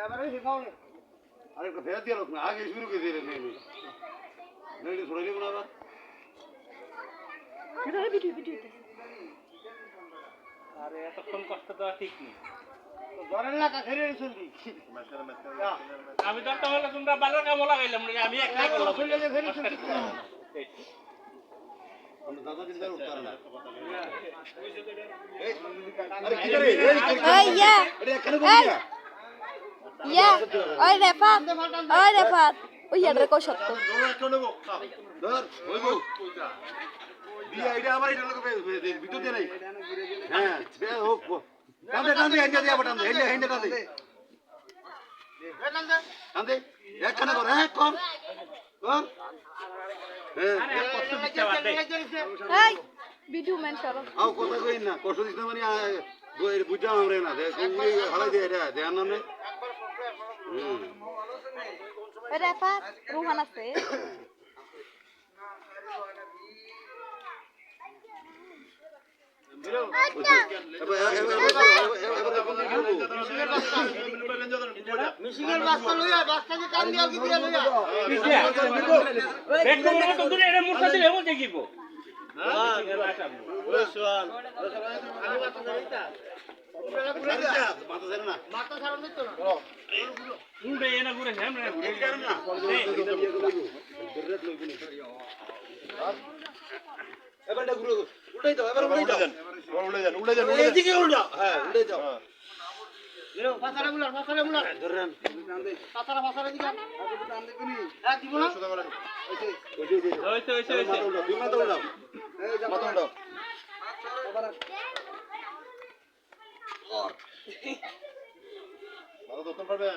আরেকটা ফেরত দিয়ে লোক না আগে শুরু করে দিয়ে নেই নেই ছড়াই দেবো না আবার আরে এতক্ষণ কষ্ট দেওয়া ঠিক নেই আমি তো একটা হলো তোমরা বালার কামও লাগাইলাম না আমি একলাই করলাম দাদা দিন দাও উত্তর না ওই রেফাত ওই ইয়াদের কো সত্য ধর ওই বউ দিয়া এটা আমার এটা লোক ভিতর দিয়ে নাই হ্যাঁ বে হোক টানতে হেন্ডে দিয়া বটান হেন্ডে টানতে টানতে একখানা কর হ্যাঁ কর কর আরে কষ্ট দিতে বাদ দে এই ভিডিও ম্যান সরো আও কথা কই না কষ্ট দিছ না মানে বুঝাম আমরা না কোনগুলি হালাই দিয়ে এটা দেন না ওই রেফাত রুহান আছে মিশিগের বাস্তা লইয়া বাস্তাকে কান দিয়া কি দিয়া লইয়া ব্যাগ করে তো দূরে এর মুরসা দিলে এমন দেখিব মাথা ছাড়া দিত না মুন্ডে এনা ঘুরে হ্যাম রে ঘুরে না এবারটা ঘুরে উল্টাই দাও এবার উল্টাই যান এদিকে উল্টা হ্যাঁ উল্টাই যাও পাছাড়া মুলা ধরেন পাছাড়া দিকা হ্যাঁ দিব না হইছে দুই মাথা উল্টাও মাথা উল্টাও মাথা ধরতে পারবে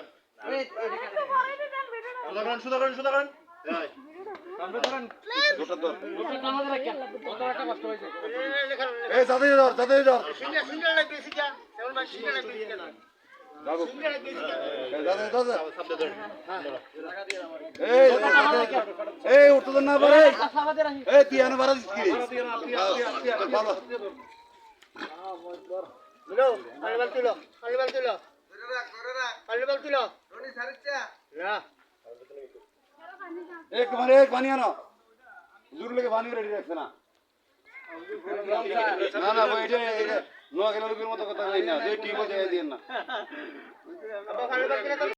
সুধাকরণ এই সাথে ধর সিঙ্গেল লাইট বেশি যা সেমন ভাই সিঙ্গেল লাইট বেশি না সিঙ্গেল লাইট বেশি এই উঠতে না পারে এই তুই এনে বাড়া দিস কি লো আলিবাল তুলো রনি সারিচ্ছা না एक मारे एक पानी आना जरूर लेके पानी रेडी रखना ना ना वो ये नो के लोग मत कथा नहीं ना ये टीम हो जाए देना अब खाली